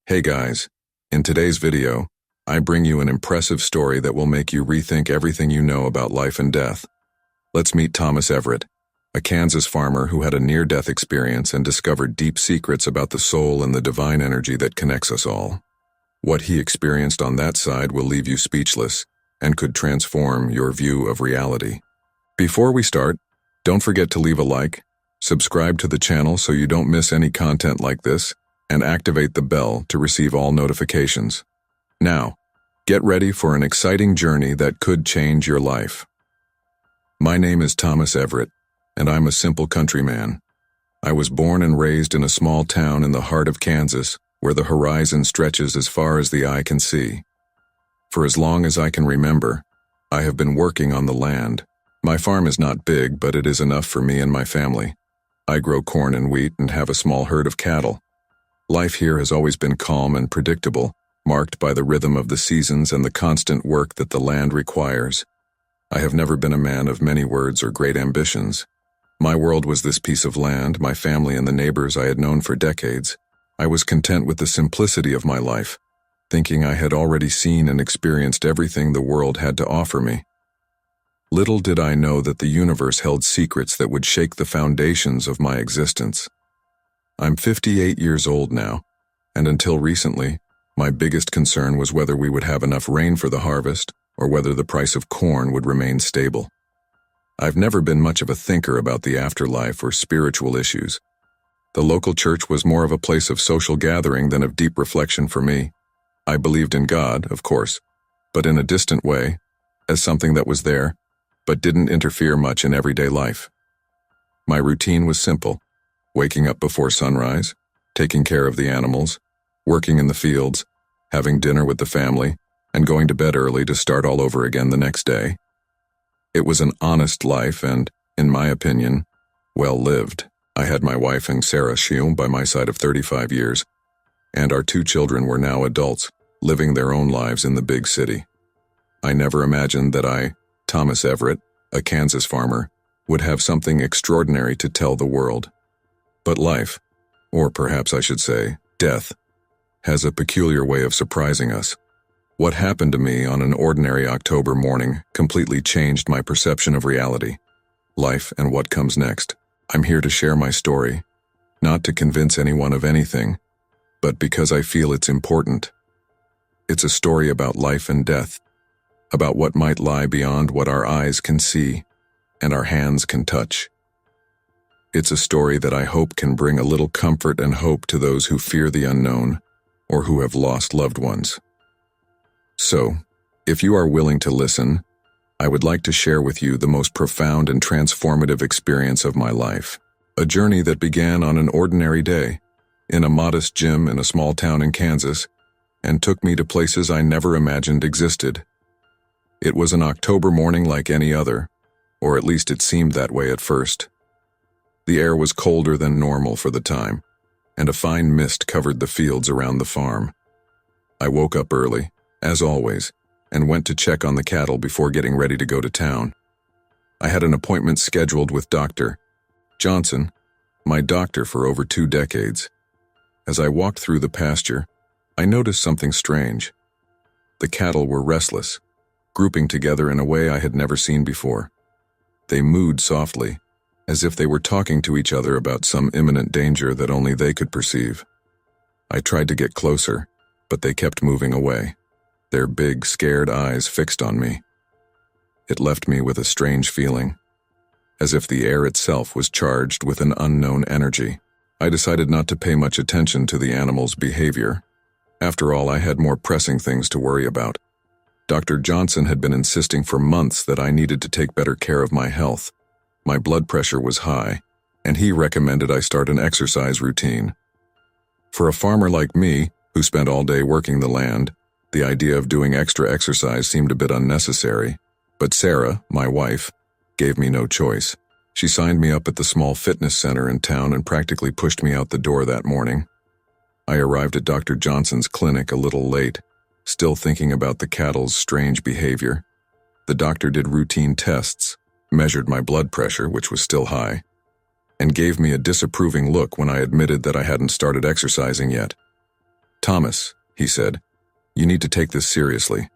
Hey guys, in today's video, I bring you an impressive story that will make you rethink everything you know about life and death. Let's meet Thomas Everett, a Kansas farmer who had a near-death experience and discovered deep secrets about the soul and the divine energy that connects us all. What he experienced on that side will leave you speechless and could transform your view of reality. Before we start, don't forget to leave a like, subscribe to the channel so you don't miss any content like this, and activate the bell to receive all notifications. Now, get ready for an exciting journey that could change your life. My name is Thomas Everett, and I'm a simple countryman. I was born and raised in a small town in the heart of Kansas, where the horizon stretches as far as the eye can see. For as long as I can remember, I have been working on the land. My farm is not big, but it is enough for me and my family. I grow corn and wheat and have a small herd of cattle. Life here has always been calm and predictable, marked by the rhythm of the seasons and the constant work that the land requires. I have never been a man of many words or great ambitions. My world was this piece of land, my family and the neighbors I had known for decades. I was content with the simplicity of my life, thinking I had already seen and experienced everything the world had to offer me. Little did I know that the universe held secrets that would shake the foundations of my existence. I'm 58 years old now, and until recently, my biggest concern was whether we would have enough rain for the harvest or whether the price of corn would remain stable. I've never been much of a thinker about the afterlife or spiritual issues. The local church was more of a place of social gathering than of deep reflection for me. I believed in God, of course, but in a distant way, as something that was there, but didn't interfere much in everyday life. My routine was simple. Waking up before sunrise, taking care of the animals, working in the fields, having dinner with the family, and going to bed early to start all over again the next day. It was an honest life and, in my opinion, well lived. I had my wife and Sarah Shium by my side of 35 years, and our 2 children were now adults, living their own lives in the big city. I never imagined that I, Thomas Everett, a Kansas farmer, would have something extraordinary to tell the world. But life, or perhaps I should say, death, has a peculiar way of surprising us. What happened to me on an ordinary October morning completely changed my perception of reality, life, and what comes next. I'm here to share my story, not to convince anyone of anything, but because I feel it's important. It's a story about life and death, about what might lie beyond what our eyes can see and our hands can touch. It's a story that I hope can bring a little comfort and hope to those who fear the unknown or who have lost loved ones. So, if you are willing to listen, I would like to share with you the most profound and transformative experience of my life, a journey that began on an ordinary day, in a modest gym in a small town in Kansas, and took me to places I never imagined existed. It was an October morning like any other, or at least it seemed that way at first. The air was colder than normal for the time, and a fine mist covered the fields around the farm. I woke up early, as always, and went to check on the cattle before getting ready to go to town. I had an appointment scheduled with Dr. Johnson, my doctor for over 2 decades. As I walked through the pasture, I noticed something strange. The cattle were restless, grouping together in a way I had never seen before. They mooed softly, as if they were talking to each other about some imminent danger that only they could perceive. I tried to get closer, but they kept moving away, their big, scared eyes fixed on me. It left me with a strange feeling, as if the air itself was charged with an unknown energy. I decided not to pay much attention to the animals' behavior. After all, I had more pressing things to worry about. Dr. Johnson had been insisting for months that I needed to take better care of my health. My blood pressure was high, and he recommended I start an exercise routine. For a farmer like me, who spent all day working the land, the idea of doing extra exercise seemed a bit unnecessary. But Sarah, my wife, gave me no choice. She signed me up at the small fitness center in town and practically pushed me out the door that morning. I arrived at Dr. Johnson's clinic a little late, still thinking about the cattle's strange behavior. The doctor did routine tests, measured my blood pressure, which was still high, and gave me a disapproving look when I admitted that I hadn't started exercising yet. "Thomas," he said, "you need to take this seriously.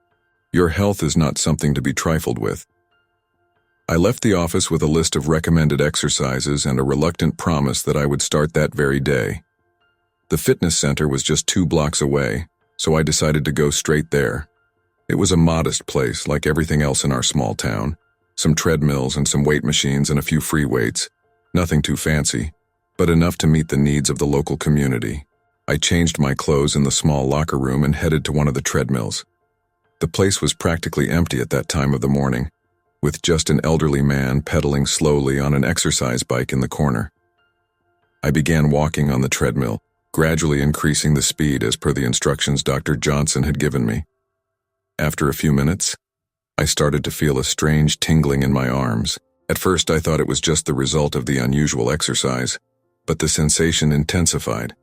Your health is not something to be trifled with." I left the office with a list of recommended exercises and a reluctant promise that I would start that very day. The fitness center was just 2 blocks away, so I decided to go straight there. It was a modest place, like everything else in our small town. Some treadmills and some weight machines and a few free weights. Nothing too fancy, but enough to meet the needs of the local community. I changed my clothes in the small locker room and headed to one of the treadmills. The place was practically empty at that time of the morning, with just an elderly man pedaling slowly on an exercise bike in the corner. I began walking on the treadmill, gradually increasing the speed as per the instructions Dr. Johnson had given me. After a few minutes, I started to feel a strange tingling in my arms. At first I thought it was just the result of the unusual exercise, but the sensation intensified.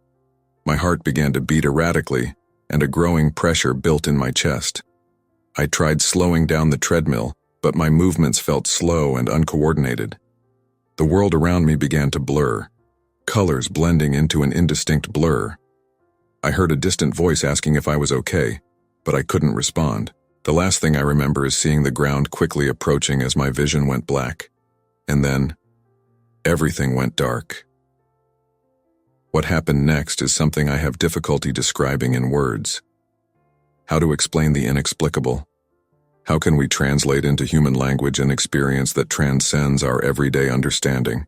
My heart began to beat erratically, and a growing pressure built in my chest. I tried slowing down the treadmill, but my movements felt slow and uncoordinated. The world around me began to blur, colors blending into an indistinct blur. I heard a distant voice asking if I was okay, but I couldn't respond. The last thing I remember is seeing the ground quickly approaching as my vision went black. And then, everything went dark. What happened next is something I have difficulty describing in words. How to explain the inexplicable? How can we translate into human language an experience that transcends our everyday understanding?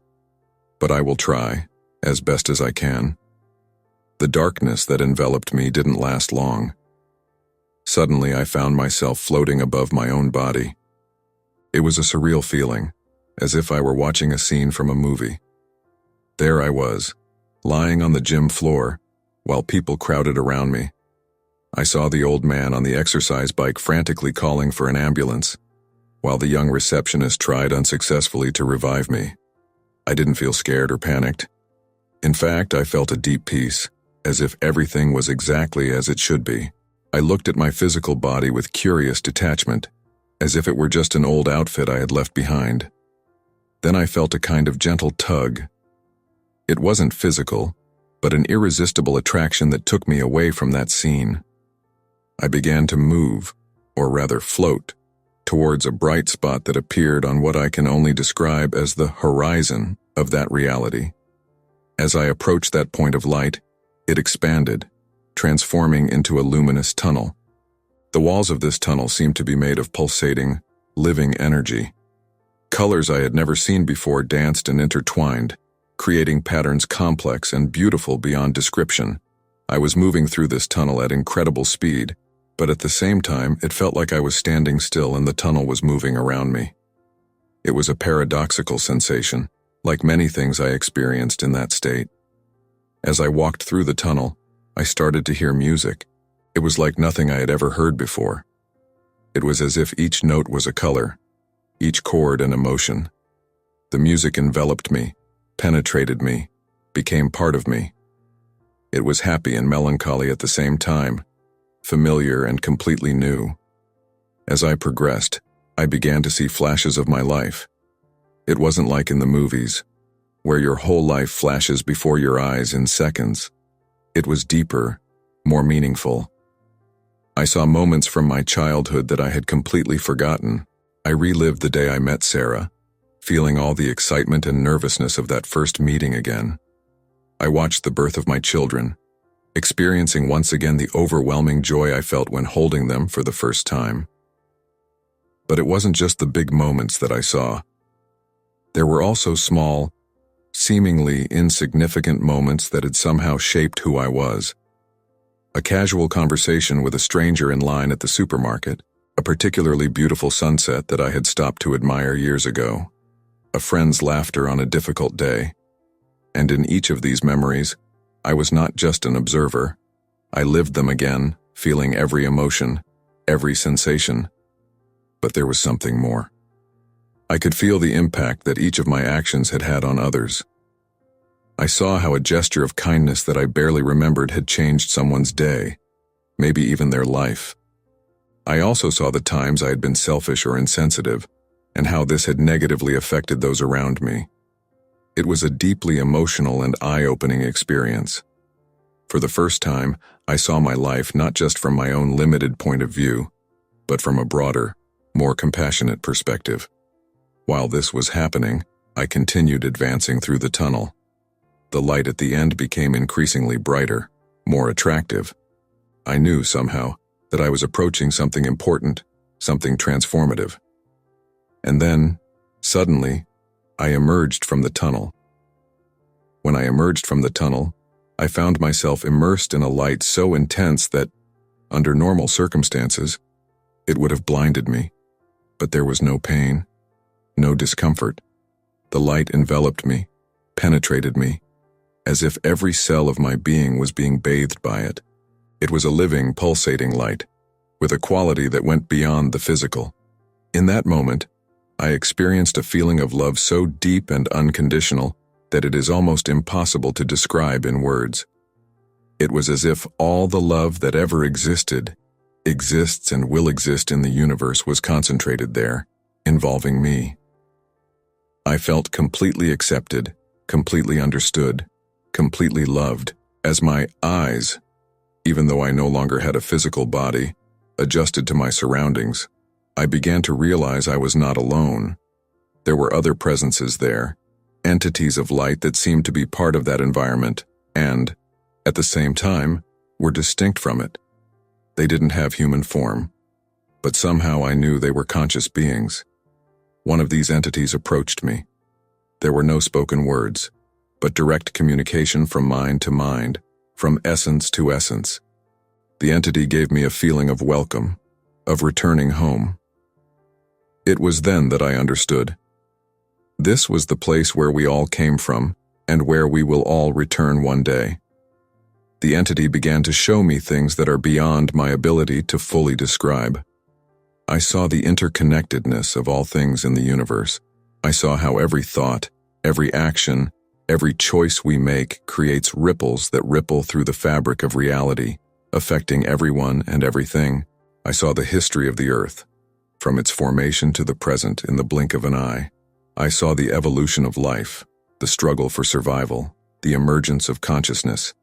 But I will try, as best as I can. The darkness that enveloped me didn't last long. Suddenly, I found myself floating above my own body. It was a surreal feeling, as if I were watching a scene from a movie. There I was, lying on the gym floor, while people crowded around me. I saw the old man on the exercise bike frantically calling for an ambulance, while the young receptionist tried unsuccessfully to revive me. I didn't feel scared or panicked. In fact, I felt a deep peace, as if everything was exactly as it should be. I looked at my physical body with curious detachment, as if it were just an old outfit I had left behind. Then I felt a kind of gentle tug. It wasn't physical, but an irresistible attraction that took me away from that scene. I began to move, or rather float, towards a bright spot that appeared on what I can only describe as the horizon of that reality. As I approached that point of light, it expanded, transforming into a luminous tunnel. The walls of this tunnel seemed to be made of pulsating, living energy. Colors I had never seen before danced and intertwined, creating patterns complex and beautiful beyond description. I was moving through this tunnel at incredible speed, but at the same time, it felt like I was standing still and the tunnel was moving around me. It was a paradoxical sensation, like many things I experienced in that state. As I walked through the tunnel, I started to hear music. It was like nothing I had ever heard before. It was as if each note was a color, each chord an emotion. The music enveloped me, penetrated me, became part of me. It was happy and melancholy at the same time, familiar and completely new. As I progressed, I began to see flashes of my life. It wasn't like in the movies, where your whole life flashes before your eyes in seconds. It was deeper, more meaningful. I saw moments from my childhood that I had completely forgotten. I relived the day I met Sarah, feeling all the excitement and nervousness of that first meeting again. I watched the birth of my children, experiencing once again the overwhelming joy I felt when holding them for the first time. But it wasn't just the big moments that I saw. There were also small, seemingly insignificant moments that had somehow shaped who I was. A casual conversation with a stranger in line at the supermarket, a particularly beautiful sunset that I had stopped to admire years ago, a friend's laughter on a difficult day. And in each of these memories, I was not just an observer. I lived them again, feeling every emotion, every sensation. But there was something more. I could feel the impact that each of my actions had had on others. I saw how a gesture of kindness that I barely remembered had changed someone's day, maybe even their life. I also saw the times I had been selfish or insensitive, and how this had negatively affected those around me. It was a deeply emotional and eye-opening experience. For the first time, I saw my life not just from my own limited point of view, but from a broader, more compassionate perspective. While this was happening, I continued advancing through the tunnel. The light at the end became increasingly brighter, more attractive. I knew somehow that I was approaching something important, something transformative. And then, suddenly, I emerged from the tunnel. When I emerged from the tunnel, I found myself immersed in a light so intense that, under normal circumstances, it would have blinded me. But there was no pain, no discomfort. The light enveloped me, penetrated me, as if every cell of my being was being bathed by it. It was a living, pulsating light, with a quality that went beyond the physical. In that moment, I experienced a feeling of love so deep and unconditional that it is almost impossible to describe in words. It was as if all the love that ever existed, exists and will exist in the universe was concentrated there, involving me. I felt completely accepted, completely understood, completely loved, as my eyes, even though I no longer had a physical body, adjusted to my surroundings. I began to realize I was not alone. There were other presences there, entities of light that seemed to be part of that environment, and, at the same time, were distinct from it. They didn't have human form, but somehow I knew they were conscious beings. One of these entities approached me. There were no spoken words, but direct communication from mind to mind, from essence to essence. The entity gave me a feeling of welcome, of returning home. It was then that I understood. This was the place where we all came from, and where we will all return one day. The entity began to show me things that are beyond my ability to fully describe. I saw the interconnectedness of all things in the universe. I saw how every thought, every action, every choice we make creates ripples that ripple through the fabric of reality, affecting everyone and everything. I saw the history of the earth, from its formation to the present in the blink of an eye. I saw the evolution of life, the struggle for survival, the emergence of consciousness.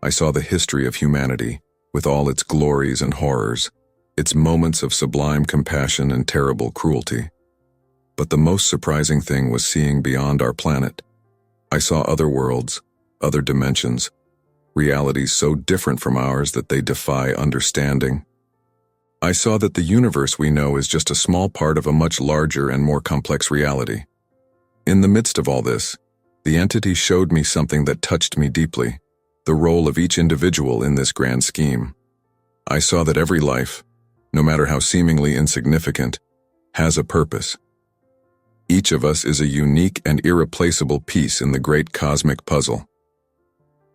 I saw the history of humanity, with all its glories and horrors, its moments of sublime compassion and terrible cruelty. But the most surprising thing was seeing beyond our planet. I saw other worlds, other dimensions, realities so different from ours that they defy understanding. I saw that the universe we know is just a small part of a much larger and more complex reality. In the midst of all this, the entity showed me something that touched me deeply, the role of each individual in this grand scheme. I saw that every life, no matter how seemingly insignificant, has a purpose. Each of us is a unique and irreplaceable piece in the great cosmic puzzle.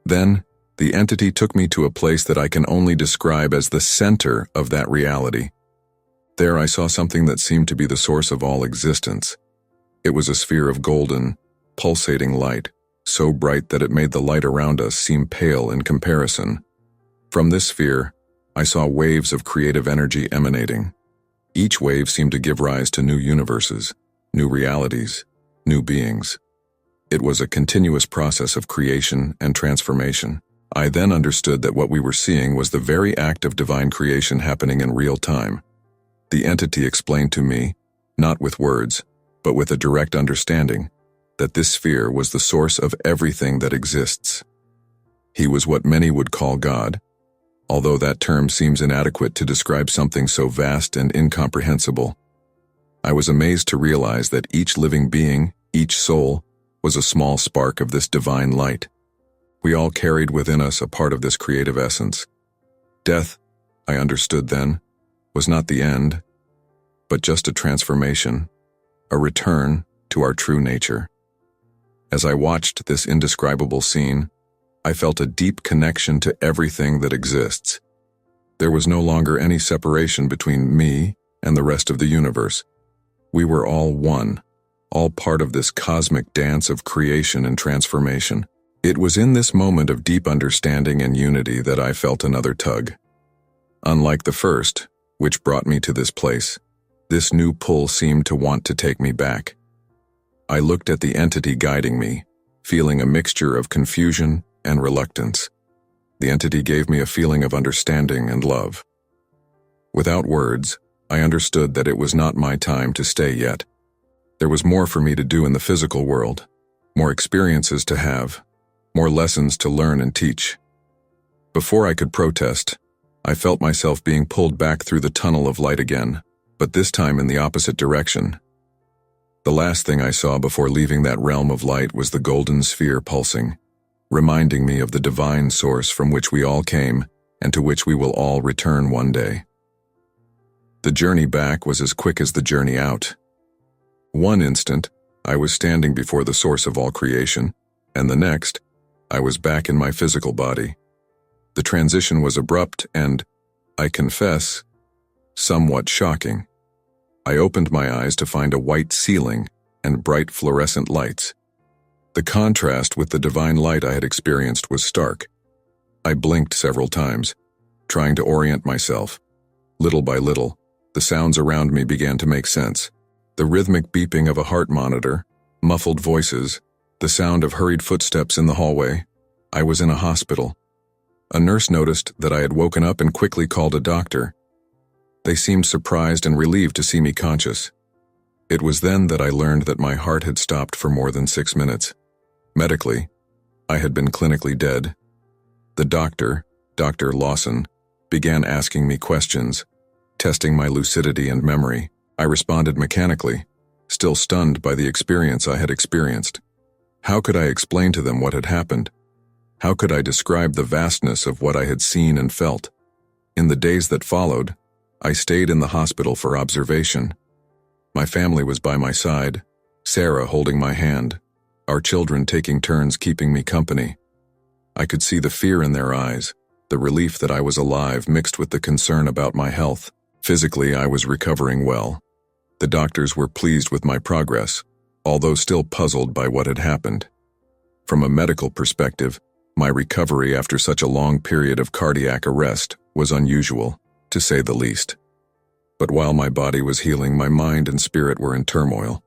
Then, the entity took me to a place that I can only describe as the center of that reality. There I saw something that seemed to be the source of all existence. It was a sphere of golden, pulsating light, so bright that it made the light around us seem pale in comparison. From this sphere, I saw waves of creative energy emanating. Each wave seemed to give rise to new universes, new realities, new beings. It was a continuous process of creation and transformation. I then understood that what we were seeing was the very act of divine creation happening in real time. The entity explained to me, not with words, but with a direct understanding, that this sphere was the source of everything that exists. He was what many would call God, although that term seems inadequate to describe something so vast and incomprehensible. I was amazed to realize that each living being, each soul, was a small spark of this divine light. We all carried within us a part of this creative essence. Death, I understood then, was not the end, but just a transformation, a return to our true nature. As I watched this indescribable scene, I felt a deep connection to everything that exists. There was no longer any separation between me and the rest of the universe. We were all one, all part of this cosmic dance of creation and transformation. It was in this moment of deep understanding and unity that I felt another tug. Unlike the first, which brought me to this place, this new pull seemed to want to take me back. I looked at the entity guiding me, feeling a mixture of confusion and reluctance. The entity gave me a feeling of understanding and love. Without words, I understood that it was not my time to stay yet. There was more for me to do in the physical world, more experiences to have, more lessons to learn and teach. Before I could protest, I felt myself being pulled back through the tunnel of light again, but this time in the opposite direction. The last thing I saw before leaving that realm of light was the golden sphere pulsing, reminding me of the divine source from which we all came and to which we will all return one day. The journey back was as quick as the journey out. One instant, I was standing before the source of all creation, and the next, I was back in my physical body. The transition was abrupt and, I confess, somewhat shocking. I opened my eyes to find a white ceiling and bright fluorescent lights. The contrast with the divine light I had experienced was stark. I blinked several times, trying to orient myself. Little by little, the sounds around me began to make sense. The rhythmic beeping of a heart monitor, muffled voices, the sound of hurried footsteps in the hallway. I was in a hospital. A nurse noticed that I had woken up and quickly called a doctor. They seemed surprised and relieved to see me conscious. It was then that I learned that my heart had stopped for more than 6 minutes. Medically, I had been clinically dead. The doctor, Dr. Lawson, began asking me questions, testing my lucidity and memory. I responded mechanically, still stunned by the experience I had experienced. How could I explain to them what had happened? How could I describe the vastness of what I had seen and felt? In the days that followed, I stayed in the hospital for observation. My family was by my side, Sarah holding my hand, our children taking turns keeping me company. I could see the fear in their eyes, the relief that I was alive mixed with the concern about my health. Physically, I was recovering well. The doctors were pleased with my progress, although still puzzled by what had happened. From a medical perspective, my recovery after such a long period of cardiac arrest was unusual, to say the least. But while my body was healing, my mind and spirit were in turmoil.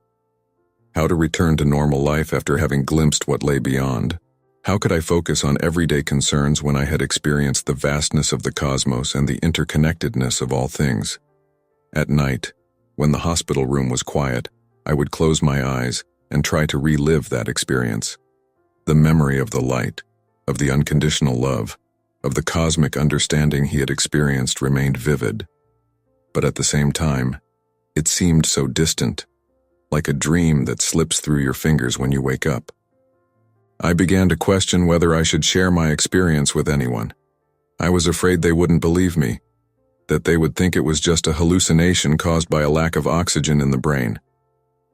How to return to normal life after having glimpsed what lay beyond? How could I focus on everyday concerns when I had experienced the vastness of the cosmos and the interconnectedness of all things? At night, when the hospital room was quiet, I would close my eyes and try to relive that experience. The memory of the light, of the unconditional love, of the cosmic understanding he had experienced remained vivid. But at the same time, it seemed so distant, like a dream that slips through your fingers when you wake up. I began to question whether I should share my experience with anyone. I was afraid they wouldn't believe me, that they would think it was just a hallucination caused by a lack of oxygen in the brain.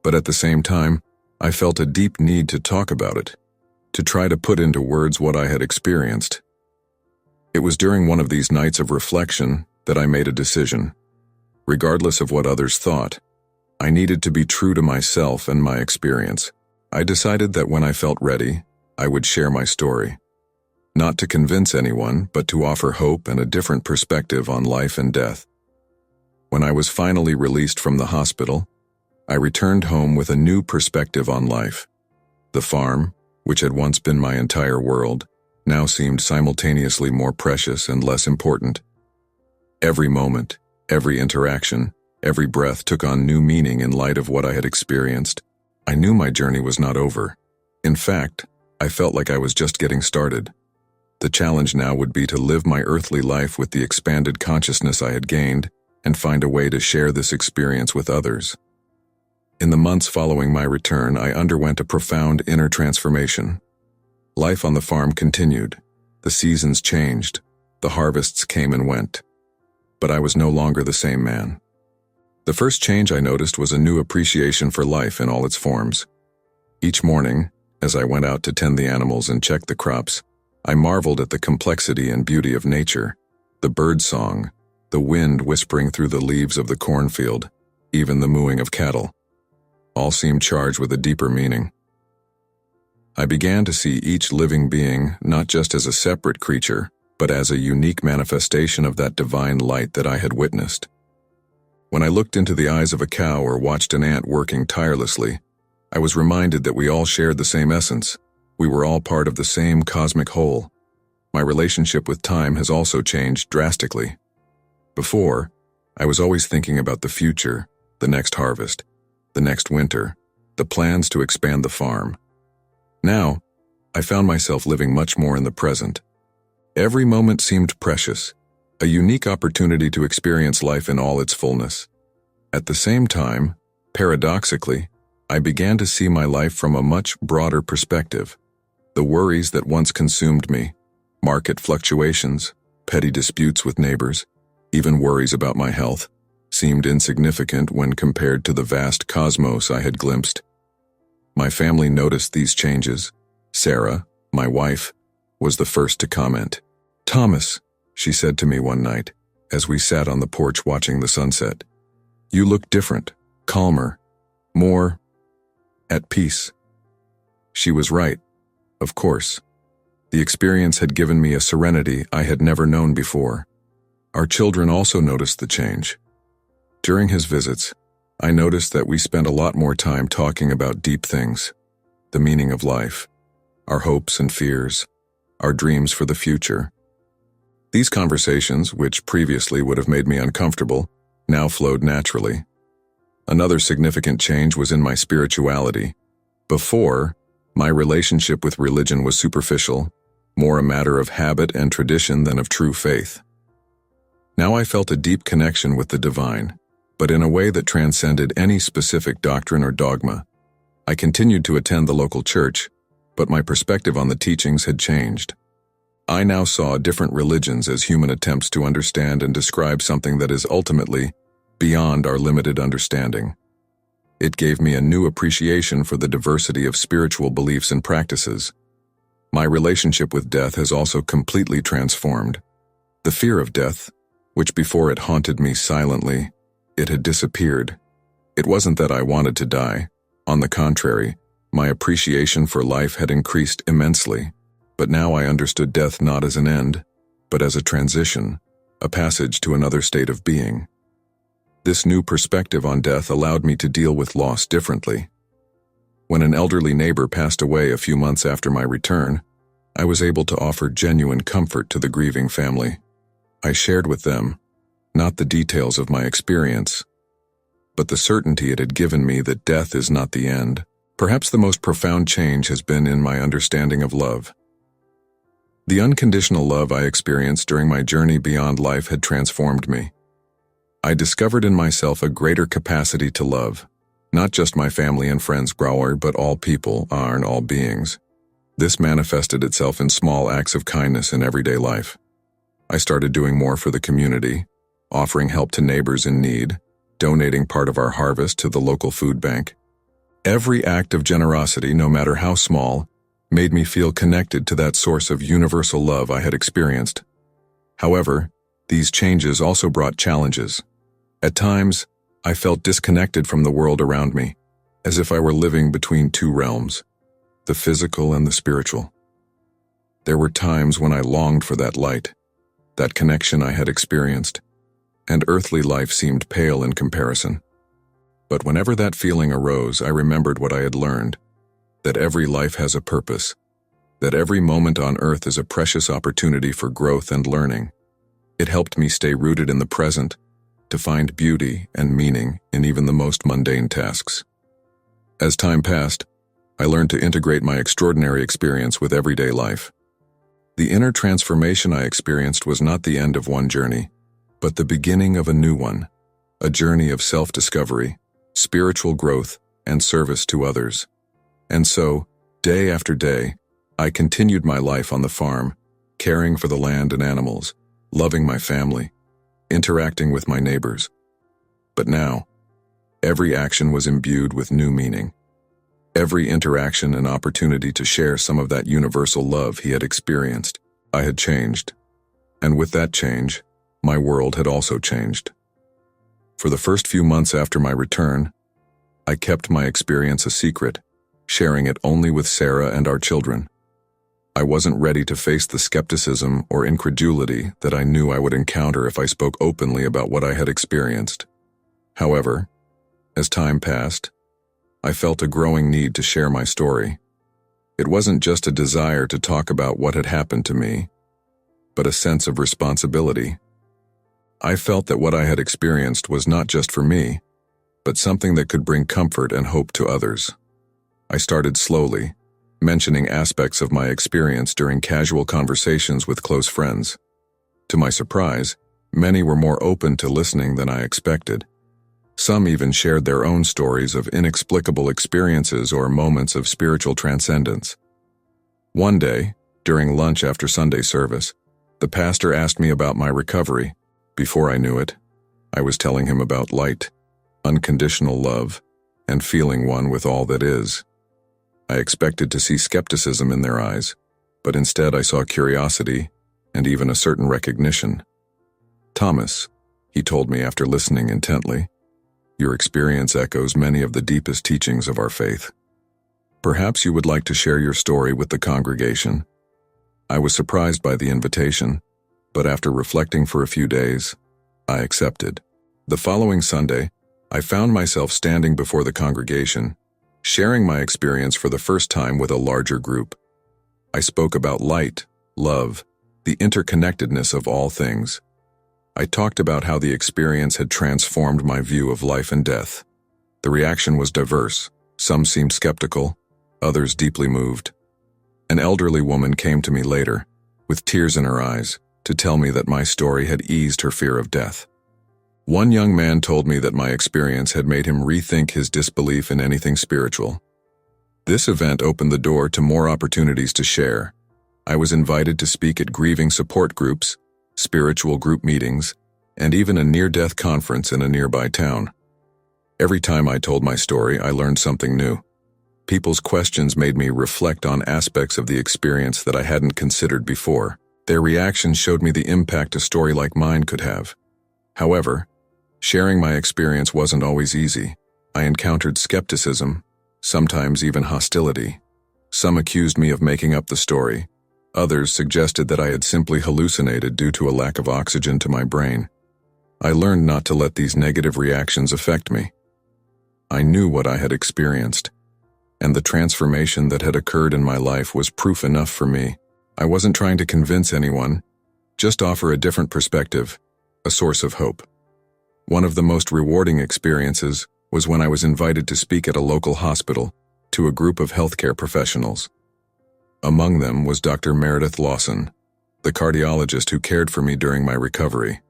But at the same time, I felt a deep need to talk about it, to try to put into words what I had experienced. It was during one of these nights of reflection that I made a decision. Regardless of what others thought, I needed to be true to myself and my experience. I decided that when I felt ready, I would share my story. Not to convince anyone, but to offer hope and a different perspective on life and death. When I was finally released from the hospital, I returned home with a new perspective on life. The farm, which had once been my entire world, now seemed simultaneously more precious and less important. Every moment, every interaction, every breath took on new meaning in light of what I had experienced. I knew my journey was not over. In fact, I felt like I was just getting started. The challenge now would be to live my earthly life with the expanded consciousness I had gained and find a way to share this experience with others. In the months following my return, I underwent a profound inner transformation. Life on the farm continued. The seasons changed. The harvests came and went. But I was no longer the same man. The first change I noticed was a new appreciation for life in all its forms. Each morning, as I went out to tend the animals and check the crops, I marveled at the complexity and beauty of nature, the bird song, the wind whispering through the leaves of the cornfield, even the mooing of cattle. All seemed charged with a deeper meaning. I began to see each living being not just as a separate creature, but as a unique manifestation of that divine light that I had witnessed. When I looked into the eyes of a cow or watched an ant working tirelessly, I was reminded that we all shared the same essence. We were all part of the same cosmic whole. My relationship with time has also changed drastically. Before, I was always thinking about the future, the next harvest, the next winter, the plans to expand the farm. Now, I found myself living much more in the present. Every moment seemed precious, a unique opportunity to experience life in all its fullness. At the same time, paradoxically, I began to see my life from a much broader perspective. The worries that once consumed me, market fluctuations, petty disputes with neighbors, even worries about my health, seemed insignificant when compared to the vast cosmos I had glimpsed. My family noticed these changes. Sarah, my wife, was the first to comment. "Thomas," she said to me one night, as we sat on the porch watching the sunset, "you look different, calmer, more at peace." She was right, of course. The experience had given me a serenity I had never known before. Our children also noticed the change. During his visits, I noticed that we spent a lot more time talking about deep things, the meaning of life, our hopes and fears, our dreams for the future. These conversations, which previously would have made me uncomfortable, now flowed naturally. Another significant change was in my spirituality. Before, my relationship with religion was superficial, more a matter of habit and tradition than of true faith. Now I felt a deep connection with the divine, but in a way that transcended any specific doctrine or dogma. I continued to attend the local church, but my perspective on the teachings had changed. I now saw different religions as human attempts to understand and describe something that is ultimately beyond our limited understanding. It gave me a new appreciation for the diversity of spiritual beliefs and practices. My relationship with death has also completely transformed. The fear of death, which before it haunted me silently, it had disappeared. It wasn't that I wanted to die. On the contrary, my appreciation for life had increased immensely. But now I understood death not as an end, but as a transition, a passage to another state of being. This new perspective on death allowed me to deal with loss differently. When an elderly neighbor passed away a few months after my return, I was able to offer genuine comfort to the grieving family. I shared with them, not the details of my experience, but the certainty it had given me that death is not the end. Perhaps the most profound change has been in my understanding of love. The unconditional love I experienced during my journey beyond life had transformed me. I discovered in myself a greater capacity to love, not just my family and friends, but all people and all beings. This manifested itself in small acts of kindness in everyday life. I started doing more for the community, offering help to neighbors in need, donating part of our harvest to the local food bank. Every act of generosity, no matter how small, made me feel connected to that source of universal love I had experienced. However, these changes also brought challenges. At times, I felt disconnected from the world around me, as if I were living between two realms, the physical and the spiritual. There were times when I longed for that light, that connection I had experienced, and earthly life seemed pale in comparison. But whenever that feeling arose, I remembered what I had learned, that every life has a purpose, that every moment on earth is a precious opportunity for growth and learning. It helped me stay rooted in the present, to find beauty and meaning in even the most mundane tasks. As time passed, I learned to integrate my extraordinary experience with everyday life. The inner transformation I experienced was not the end of one journey, but the beginning of a new one, a journey of self-discovery, spiritual growth, and service to others. And so, day after day, I continued my life on the farm, caring for the land and animals, loving my family, interacting with my neighbors. But now, every action was imbued with new meaning. Every interaction an opportunity to share some of that universal love he had experienced. I had changed. And with that change, my world had also changed. For the first few months after my return, I kept my experience a secret, sharing it only with Sarah and our children. I wasn't ready to face the skepticism or incredulity that I knew I would encounter if I spoke openly about what I had experienced. However, as time passed, I felt a growing need to share my story. It wasn't just a desire to talk about what had happened to me, but a sense of responsibility. I felt that what I had experienced was not just for me, but something that could bring comfort and hope to others. I started slowly, mentioning aspects of my experience during casual conversations with close friends. To my surprise, many were more open to listening than I expected. Some even shared their own stories of inexplicable experiences or moments of spiritual transcendence. One day, during lunch after Sunday service, the pastor asked me about my recovery. Before I knew it, I was telling him about light, unconditional love, and feeling one with all that is. I expected to see skepticism in their eyes, but instead I saw curiosity and even a certain recognition. "Thomas," he told me after listening intently, "your experience echoes many of the deepest teachings of our faith. Perhaps you would like to share your story with the congregation." I was surprised by the invitation, but after reflecting for a few days, I accepted. The following Sunday, I found myself standing before the congregation, sharing my experience for the first time with a larger group. I spoke about light, love, the interconnectedness of all things. I talked about how the experience had transformed my view of life and death. The reaction was diverse. Some seemed skeptical, others deeply moved. An elderly woman came to me later, with tears in her eyes, to tell me that my story had eased her fear of death. One young man told me that my experience had made him rethink his disbelief in anything spiritual. This event opened the door to more opportunities to share. I was invited to speak at grieving support groups, spiritual group meetings, and even a near-death conference in a nearby town. Every time I told my story, I learned something new. People's questions made me reflect on aspects of the experience that I hadn't considered before. Their reactions showed me the impact a story like mine could have. However, sharing my experience wasn't always easy. I encountered skepticism, sometimes even hostility. Some accused me of making up the story. Others suggested that I had simply hallucinated due to a lack of oxygen to my brain. I learned not to let these negative reactions affect me. I knew what I had experienced, and the transformation that had occurred in my life was proof enough for me. I wasn't trying to convince anyone, just offer a different perspective, a source of hope. One of the most rewarding experiences was when I was invited to speak at a local hospital to a group of healthcare professionals. Among them was Dr. Meredith Lawson, the cardiologist who cared for me during my recovery.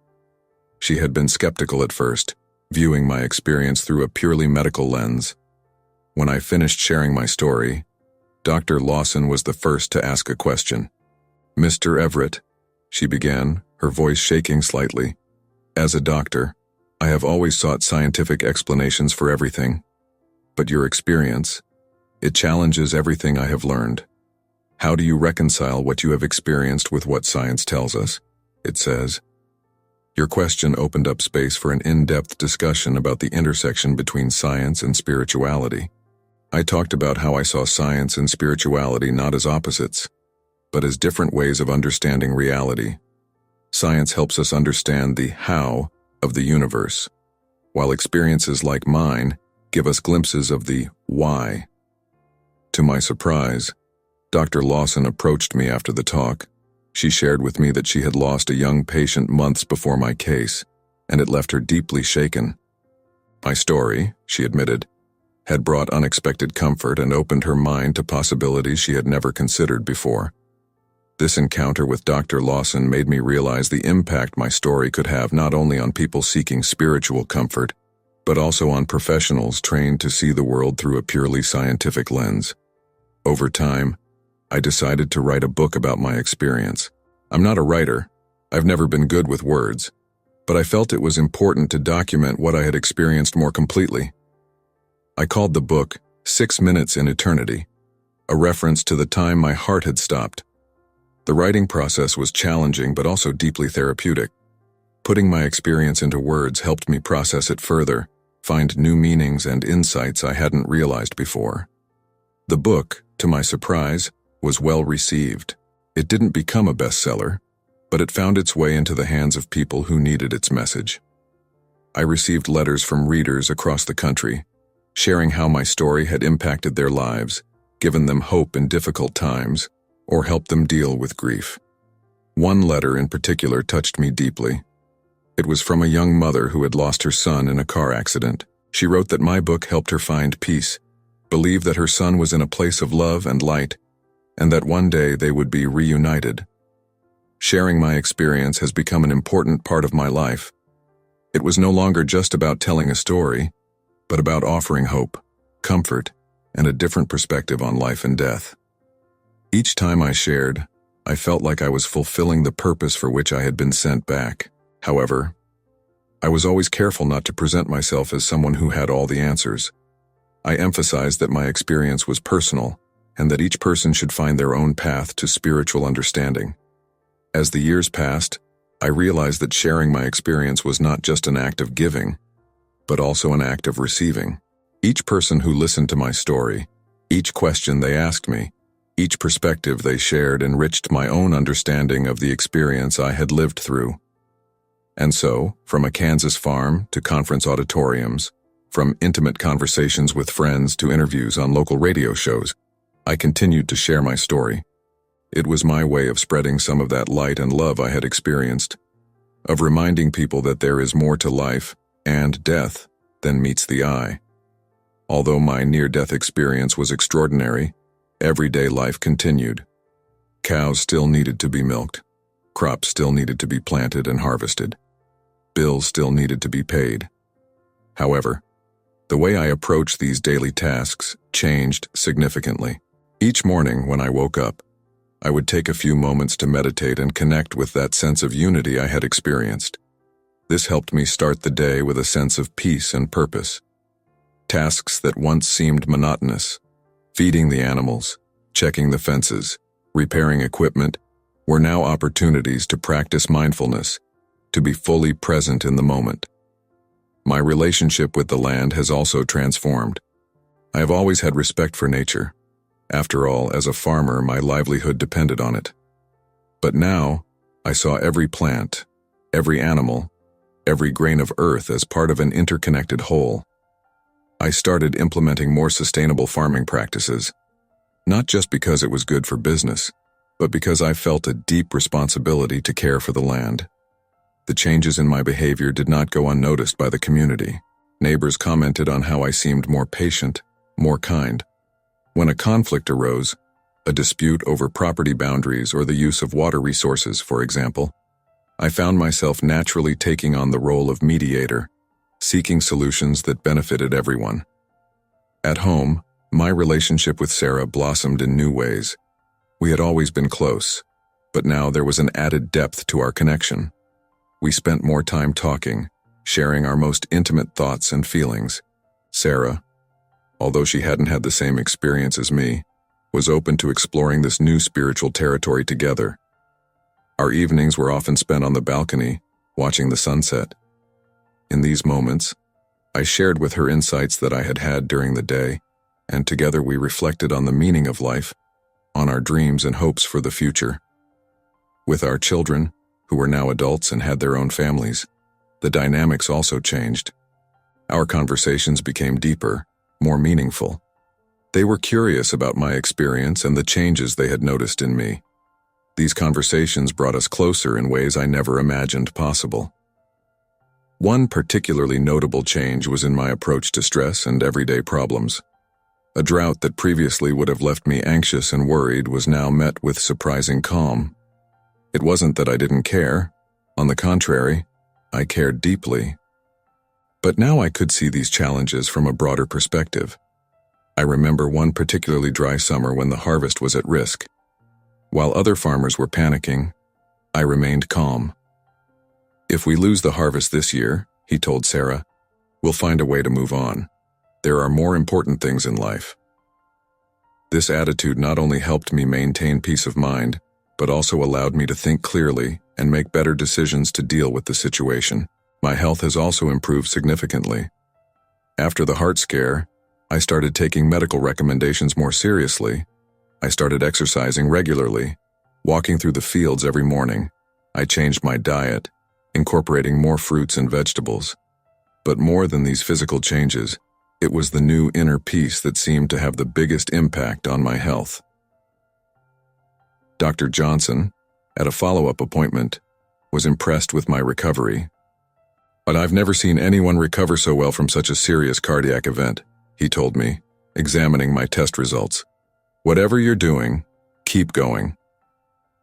She had been skeptical at first, viewing my experience through a purely medical lens. When I finished sharing my story, Dr. Lawson was the first to ask a question. "Mr. Everett," she began, her voice shaking slightly, "as a doctor, I have always sought scientific explanations for everything. But your experience, it challenges everything I have learned. How do you reconcile what you have experienced with what science tells us?" it says. Your question opened up space for an in-depth discussion about the intersection between science and spirituality. I talked about how I saw science and spirituality not as opposites, but as different ways of understanding reality. Science helps us understand the how of the universe, while experiences like mine give us glimpses of the why. To my surprise, Dr. Lawson approached me after the talk. She shared with me that she had lost a young patient months before my case, and it left her deeply shaken. My story, she admitted, had brought unexpected comfort and opened her mind to possibilities she had never considered before. This encounter with Dr. Lawson made me realize the impact my story could have not only on people seeking spiritual comfort, but also on professionals trained to see the world through a purely scientific lens. Over time, I decided to write a book about my experience. I'm not a writer. I've never been good with words, but I felt it was important to document what I had experienced more completely. I called the book 6 Minutes in Eternity, a reference to the time my heart had stopped. The writing process was challenging but also deeply therapeutic. Putting my experience into words helped me process it further, find new meanings and insights I hadn't realized before. The book, to my surprise, was well received. It didn't become a bestseller, but it found its way into the hands of people who needed its message. I received letters from readers across the country, sharing how my story had impacted their lives, given them hope in difficult times, or helped them deal with grief. One letter in particular touched me deeply. It was from a young mother who had lost her son in a car accident. She wrote that my book helped her find peace, believe that her son was in a place of love and light, and that one day they would be reunited. Sharing my experience has become an important part of my life. It was no longer just about telling a story, but about offering hope, comfort, and a different perspective on life and death. Each time I shared, I felt like I was fulfilling the purpose for which I had been sent back. However, I was always careful not to present myself as someone who had all the answers. I emphasized that my experience was personal, and that each person should find their own path to spiritual understanding. As the years passed, I realized that sharing my experience was not just an act of giving, but also an act of receiving. Each person who listened to my story, each question they asked me, each perspective they shared enriched my own understanding of the experience I had lived through. And so, from a Kansas farm to conference auditoriums, from intimate conversations with friends to interviews on local radio shows, I continued to share my story. It was my way of spreading some of that light and love I had experienced, of reminding people that there is more to life and death than meets the eye. Although my near-death experience was extraordinary, everyday life continued. Cows still needed to be milked. Crops still needed to be planted and harvested. Bills still needed to be paid. However, the way I approached these daily tasks changed significantly. Each morning when I woke up, I would take a few moments to meditate and connect with that sense of unity I had experienced. This helped me start the day with a sense of peace and purpose. Tasks that once seemed monotonous, feeding the animals, checking the fences, repairing equipment, were now opportunities to practice mindfulness, to be fully present in the moment. My relationship with the land has also transformed. I have always had respect for nature. After all, as a farmer, my livelihood depended on it. But now, I saw every plant, every animal, every grain of earth as part of an interconnected whole. I started implementing more sustainable farming practices, not just because it was good for business, but because I felt a deep responsibility to care for the land. The changes in my behavior did not go unnoticed by the community. Neighbors commented on how I seemed more patient, more kind. When a conflict arose, a dispute over property boundaries or the use of water resources, for example, I found myself naturally taking on the role of mediator, seeking solutions that benefited everyone. At home, my relationship with Sarah blossomed in new ways. We had always been close, but now there was an added depth to our connection. We spent more time talking, sharing our most intimate thoughts and feelings. Sarah, although she hadn't had the same experience as me, was open to exploring this new spiritual territory together. Our evenings were often spent on the balcony, watching the sunset. In these moments, I shared with her insights that I had had during the day, and together we reflected on the meaning of life, on our dreams and hopes for the future. With our children, who were now adults and had their own families, the dynamics also changed. Our conversations became deeper, more meaningful. They were curious about my experience and the changes they had noticed in me. These conversations brought us closer in ways I never imagined possible. One particularly notable change was in my approach to stress and everyday problems. A drought that previously would have left me anxious and worried was now met with surprising calm. It wasn't that I didn't care. On the contrary, I cared deeply. But now I could see these challenges from a broader perspective. I remember one particularly dry summer when the harvest was at risk. While other farmers were panicking, I remained calm. "If we lose the harvest this year," he told Sarah, "we'll find a way to move on. There are more important things in life." This attitude not only helped me maintain peace of mind, but also allowed me to think clearly and make better decisions to deal with the situation. My health has also improved significantly. After the heart scare, I started taking medical recommendations more seriously. I started exercising regularly, walking through the fields every morning. I changed my diet, incorporating more fruits and vegetables. But more than these physical changes, it was the new inner peace that seemed to have the biggest impact on my health. Dr. Johnson, at a follow-up appointment, was impressed with my recovery. "But I've never seen anyone recover so well from such a serious cardiac event," he told me, examining my test results. "Whatever you're doing, keep going."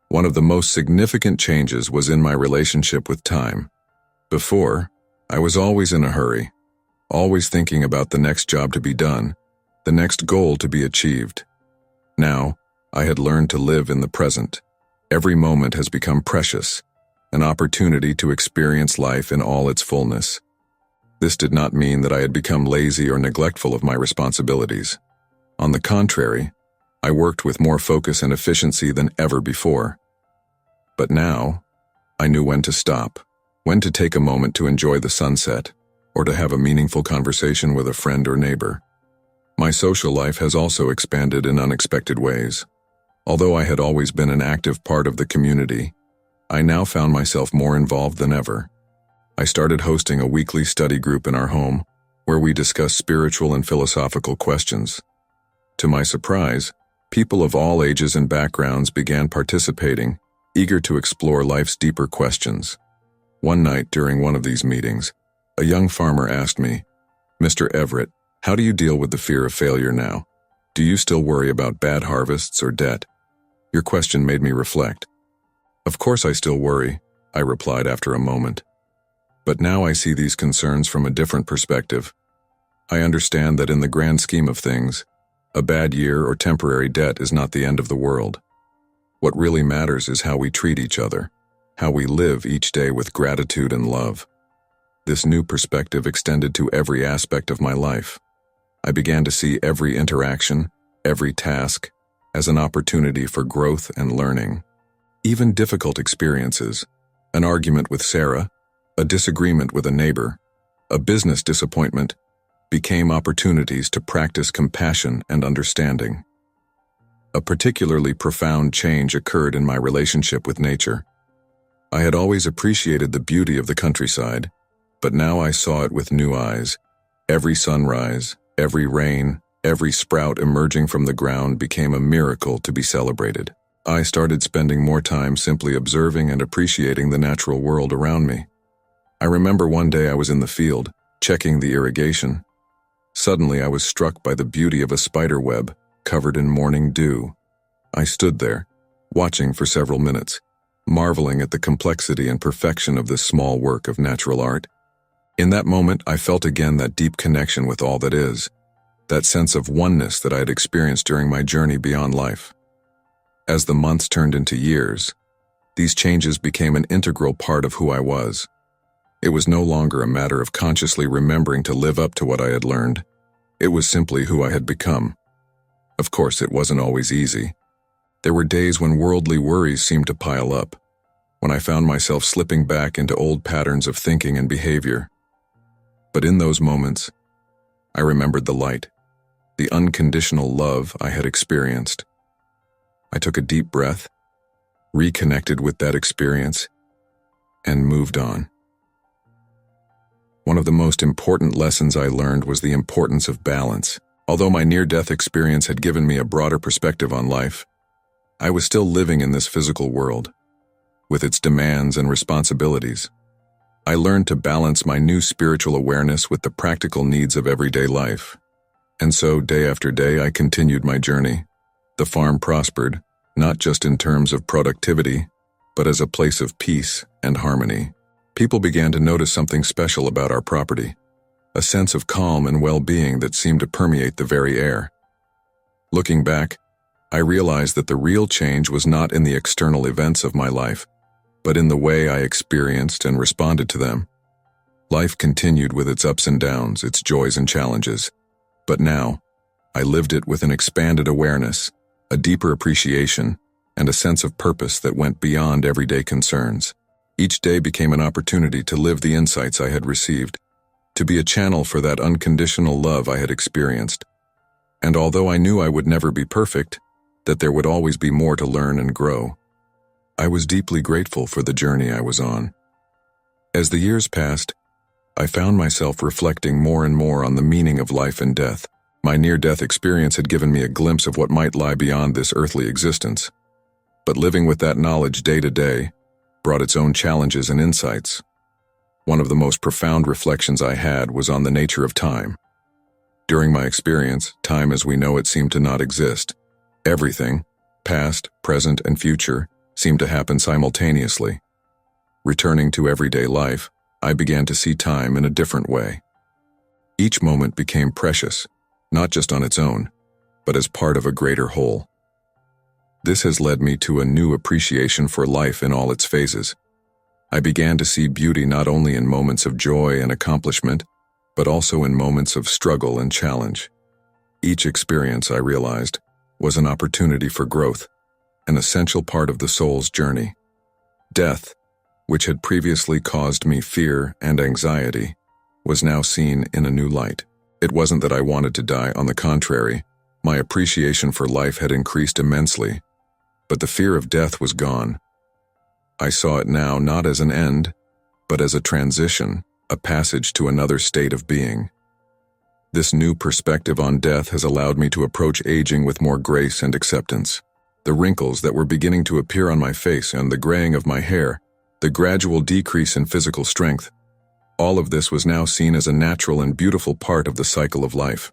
One of the most significant changes was in my relationship with time. Before, I was always in a hurry, always thinking about the next job to be done, the next goal to be achieved. Now, I had learned to live in the present. Every moment has become precious, an opportunity to experience life in all its fullness. This did not mean that I had become lazy or neglectful of my responsibilities. On the contrary, I worked with more focus and efficiency than ever before. But now, I knew when to stop, when to take a moment to enjoy the sunset, or to have a meaningful conversation with a friend or neighbor. My social life has also expanded in unexpected ways. Although I had always been an active part of the community, I now found myself more involved than ever. I started hosting a weekly study group in our home, where we discussed spiritual and philosophical questions. To my surprise, people of all ages and backgrounds began participating, eager to explore life's deeper questions. One night during one of these meetings, a young farmer asked me, "Mr. Everett, how do you deal with the fear of failure now? Do you still worry about bad harvests or debt?" Your question made me reflect. "Of course I still worry," I replied after a moment. "But now I see these concerns from a different perspective. I understand that in the grand scheme of things, a bad year or temporary debt is not the end of the world. What really matters is how we treat each other, how we live each day with gratitude and love." This new perspective extended to every aspect of my life. I began to see every interaction, every task, as an opportunity for growth and learning. Even difficult experiences, an argument with Sarah, a disagreement with a neighbor, a business disappointment, became opportunities to practice compassion and understanding. A particularly profound change occurred in my relationship with nature. I had always appreciated the beauty of the countryside, but now I saw it with new eyes. Every sunrise, every rain, every sprout emerging from the ground became a miracle to be celebrated. I started spending more time simply observing and appreciating the natural world around me. I remember one day I was in the field, checking the irrigation. Suddenly I was struck by the beauty of a spider web covered in morning dew. I stood there, watching for several minutes, marveling at the complexity and perfection of this small work of natural art. In that moment, I felt again that deep connection with all that is, that sense of oneness that I had experienced during my journey beyond life. As the months turned into years, these changes became an integral part of who I was. It was no longer a matter of consciously remembering to live up to what I had learned. It was simply who I had become. Of course, it wasn't always easy. There were days when worldly worries seemed to pile up, when I found myself slipping back into old patterns of thinking and behavior. But in those moments, I remembered the light, the unconditional love I had experienced. I took a deep breath, reconnected with that experience, and moved on. One of the most important lessons I learned was the importance of balance. Although my near-death experience had given me a broader perspective on life, I was still living in this physical world, with its demands and responsibilities. I learned to balance my new spiritual awareness with the practical needs of everyday life. And so, day after day, I continued my journey. The farm prospered, not just in terms of productivity, but as a place of peace and harmony. People began to notice something special about our property, a sense of calm and well-being that seemed to permeate the very air. Looking back, I realized that the real change was not in the external events of my life, but in the way I experienced and responded to them. Life continued with its ups and downs, its joys and challenges. But now, I lived it with an expanded awareness, a deeper appreciation, and a sense of purpose that went beyond everyday concerns. Each day became an opportunity to live the insights I had received, to be a channel for that unconditional love I had experienced. And although I knew I would never be perfect, that there would always be more to learn and grow, I was deeply grateful for the journey I was on. As the years passed, I found myself reflecting more and more on the meaning of life and death. My near-death experience had given me a glimpse of what might lie beyond this earthly existence. but living with that knowledge day to day brought its own challenges and insights. One of the most profound reflections I had was on the nature of time. During my experience, time as we know it seemed to not exist. Everything, past, present, and future, seemed to happen simultaneously. Returning to everyday life, I began to see time in a different way. Each moment became precious, not just on its own, but as part of a greater whole. This has led me to a new appreciation for life in all its phases. I began to see beauty not only in moments of joy and accomplishment, but also in moments of struggle and challenge. Each experience, I realized, was an opportunity for growth, an essential part of the soul's journey. Death, which had previously caused me fear and anxiety, was now seen in a new light. It wasn't that I wanted to die, on the contrary, my appreciation for life had increased immensely, but the fear of death was gone. I saw it now not as an end, but as a transition, a passage to another state of being. This new perspective on death has allowed me to approach aging with more grace and acceptance. The wrinkles that were beginning to appear on my face and the graying of my hair, the gradual decrease in physical strength, all of this was now seen as a natural and beautiful part of the cycle of life.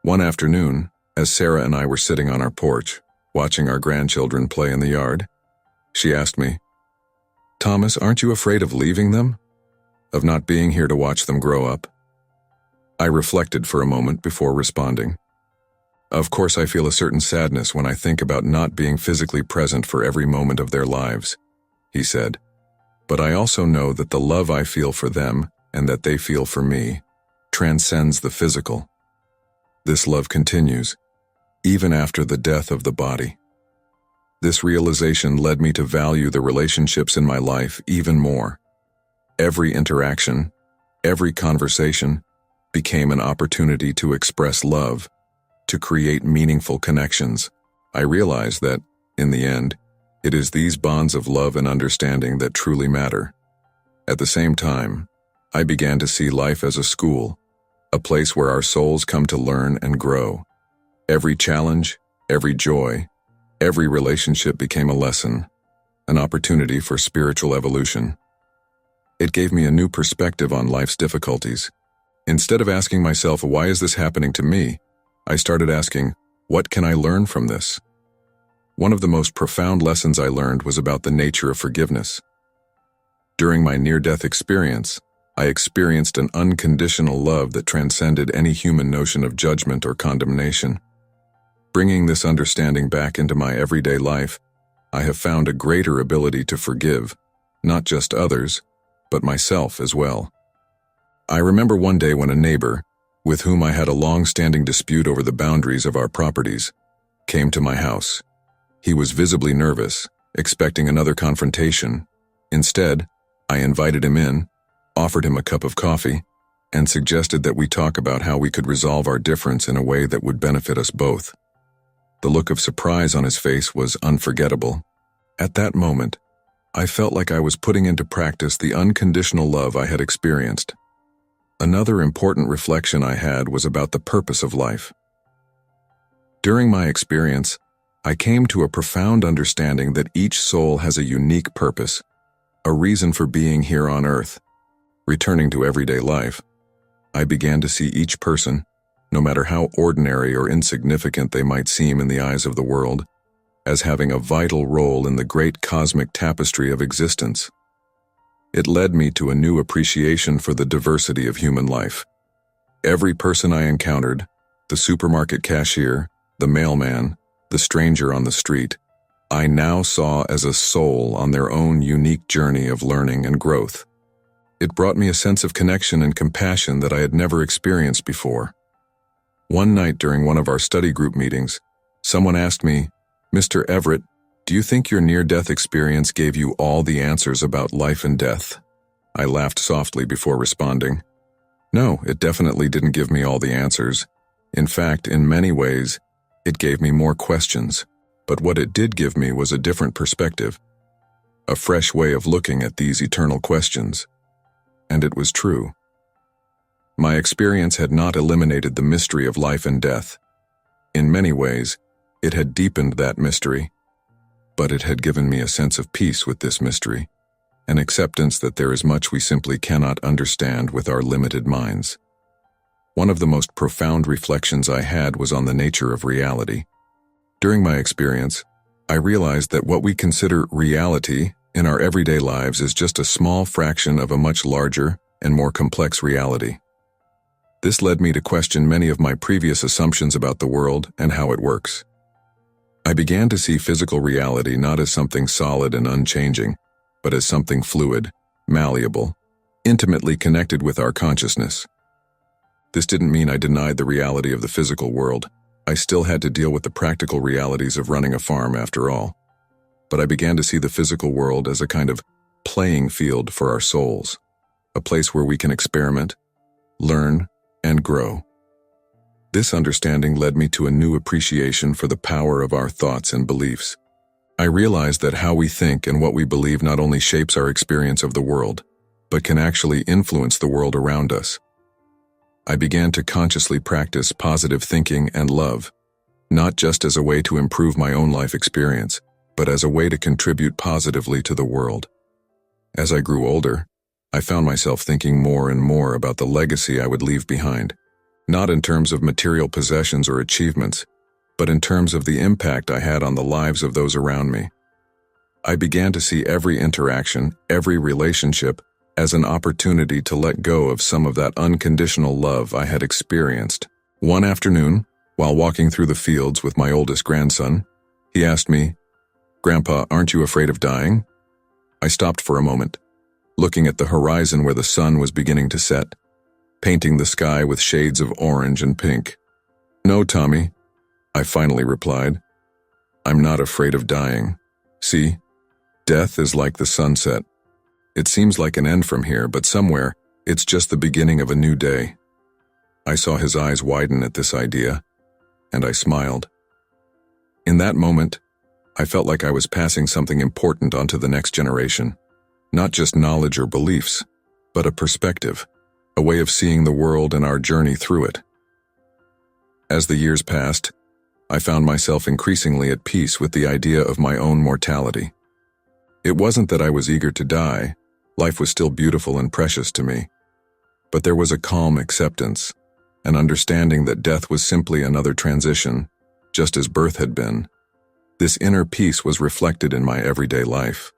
One afternoon, as Sarah and I were sitting on our porch, watching our grandchildren play in the yard, she asked me, "Thomas, aren't you afraid of leaving them? Of not being here to watch them grow up?" I reflected for a moment before responding. "Of course I feel a certain sadness when I think about not being physically present for every moment of their lives," he said. "But I also know that the love I feel for them and that they feel for me transcends the physical. This love continues, even after the death of the body." This realization led me to value the relationships in my life even more. Every interaction, every conversation, became an opportunity to express love, to create meaningful connections. I realized that, in the end, it is these bonds of love and understanding that truly matter. At the same time, I began to see life as a school, a place where our souls come to learn and grow. Every challenge, every joy, every relationship became a lesson, an opportunity for spiritual evolution. It gave me a new perspective on life's difficulties. Instead of asking myself, "Why is this happening to me?" I started asking, "What can I learn from this?" One of the most profound lessons I learned was about the nature of forgiveness. During my near-death experience, I experienced an unconditional love that transcended any human notion of judgment or condemnation. Bringing this understanding back into my everyday life, I have found a greater ability to forgive, not just others, but myself as well. I remember one day when a neighbor, with whom I had a long-standing dispute over the boundaries of our properties, came to my house. He was visibly nervous, expecting another confrontation. Instead, I invited him in, offered him a cup of coffee, and suggested that we talk about how we could resolve our difference in a way that would benefit us both. The look of surprise on his face was unforgettable. At that moment, I felt like I was putting into practice the unconditional love I had experienced. Another important reflection I had was about the purpose of life. During my experience, I came to a profound understanding that each soul has a unique purpose, a reason for being here on earth. Returning to everyday life, I began to see each person, no matter how ordinary or insignificant they might seem in the eyes of the world, as having a vital role in the great cosmic tapestry of existence. It led me to a new appreciation for the diversity of human life. Every person I encountered, the supermarket cashier, the mailman, the stranger on the street, I now saw as a soul on their own unique journey of learning and growth. It brought me a sense of connection and compassion that I had never experienced before. One night during one of our study group meetings, someone asked me, "Mr. Everett, do you think your near-death experience gave you all the answers about life and death?" I laughed softly before responding, "No, it definitely didn't give me all the answers. In fact, in many ways, it gave me more questions. But what it did give me was a different perspective, a fresh way of looking at these eternal questions." And it was true. My experience had not eliminated the mystery of life and death. In many ways, it had deepened that mystery. but it had given me a sense of peace with this mystery, an acceptance that there is much we simply cannot understand with our limited minds. One of the most profound reflections I had was on the nature of reality. During my experience, I realized that what we consider reality in our everyday lives is just a small fraction of a much larger and more complex reality. This led me to question many of my previous assumptions about the world and how it works. I began to see physical reality not as something solid and unchanging, but as something fluid, malleable, intimately connected with our consciousness. This didn't mean I denied the reality of the physical world. I still had to deal with the practical realities of running a farm after all. But I began to see the physical world as a kind of playing field for our souls, a place where we can experiment, learn, and grow. This understanding led me to a new appreciation for the power of our thoughts and beliefs. I realized that how we think and what we believe not only shapes our experience of the world, but can actually influence the world around us. I began to consciously practice positive thinking and love, not just as a way to improve my own life experience, but as a way to contribute positively to the world. As I grew older, I found myself thinking more and more about the legacy I would leave behind, not in terms of material possessions or achievements, but in terms of the impact I had on the lives of those around me. I began to see every interaction, every relationship, as an opportunity to let go of some of that unconditional love I had experienced. One afternoon, while walking through the fields with my oldest grandson, he asked me, "Grandpa, aren't you afraid of dying?" I stopped for a moment, looking at the horizon where the sun was beginning to set, painting the sky with shades of orange and pink. "No, Tommy," I finally replied. "I'm not afraid of dying. See, death is like the sunset. It seems like an end from here, but somewhere, it's just the beginning of a new day." I saw his eyes widen at this idea, and I smiled. In that moment, I felt like I was passing something important onto the next generation. Not just knowledge or beliefs, but a perspective, a way of seeing the world and our journey through it. As the years passed, I found myself increasingly at peace with the idea of my own mortality. It wasn't that I was eager to die. Life was still beautiful and precious to me. But there was a calm acceptance, an understanding that death was simply another transition, just as birth had been. This inner peace was reflected in my everyday life.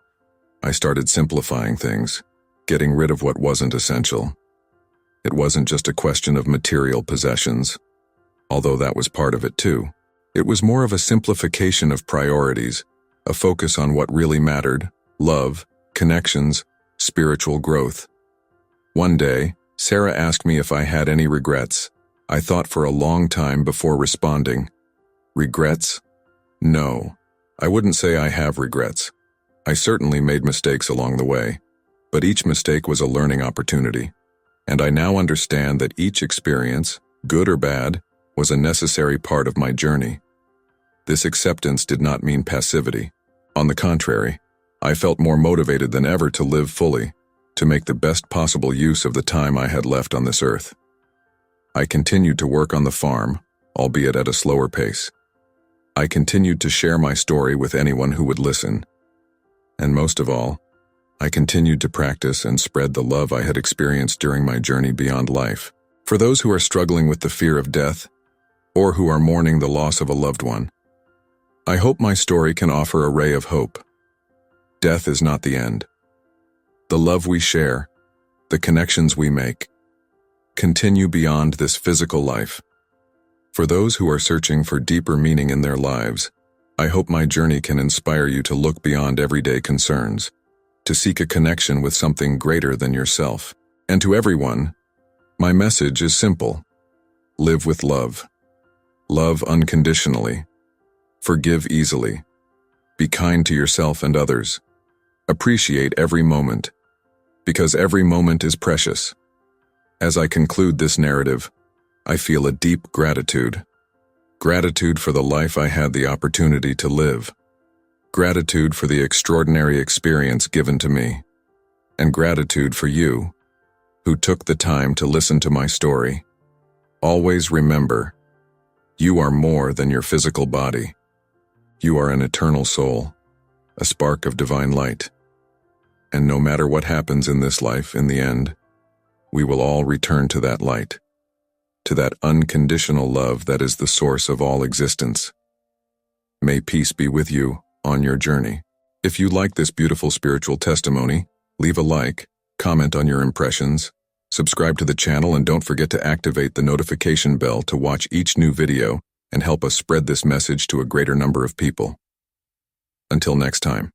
I started simplifying things, getting rid of what wasn't essential. It wasn't just a question of material possessions, although that was part of it too. It was more of a simplification of priorities, a focus on what really mattered: love, connections, spiritual growth. One day, Sarah asked me if I had any regrets. I thought for a long time before responding. Regrets? No, I wouldn't say I have regrets. I certainly made mistakes along the way, but each mistake was a learning opportunity. And I now understand that each experience, good or bad, was a necessary part of my journey. This acceptance did not mean passivity. On the contrary, I felt more motivated than ever to live fully, to make the best possible use of the time I had left on this earth. I continued to work on the farm, albeit at a slower pace. I continued to share my story with anyone who would listen. And most of all, I continued to practice and spread the love I had experienced during my journey beyond life. For those who are struggling with the fear of death, or who are mourning the loss of a loved one, I hope my story can offer a ray of hope. Death is not the end. The love we share, the connections we make, continue beyond this physical life. For those who are searching for deeper meaning in their lives, I hope my journey can inspire you to look beyond everyday concerns, to seek a connection with something greater than yourself. And to everyone, my message is simple: live with love. Love unconditionally. Forgive easily. Be kind to yourself and others. Appreciate every moment, because every moment is precious. As I conclude this narrative, I feel a deep gratitude. Gratitude for the life I had the opportunity to live. Gratitude for the extraordinary experience given to me. And gratitude for you, who took the time to listen to my story. Always remember, you are more than your physical body. You are an eternal soul, a spark of divine light. And no matter what happens in this life, in the end, we will all return to that light, to that unconditional love that is the source of all existence. May peace be with you on your journey. If you like this beautiful spiritual testimony, leave a like, comment on your impressions, subscribe to the channel, and don't forget to activate the notification bell to watch each new video and help us spread this message to a greater number of people. Until next time.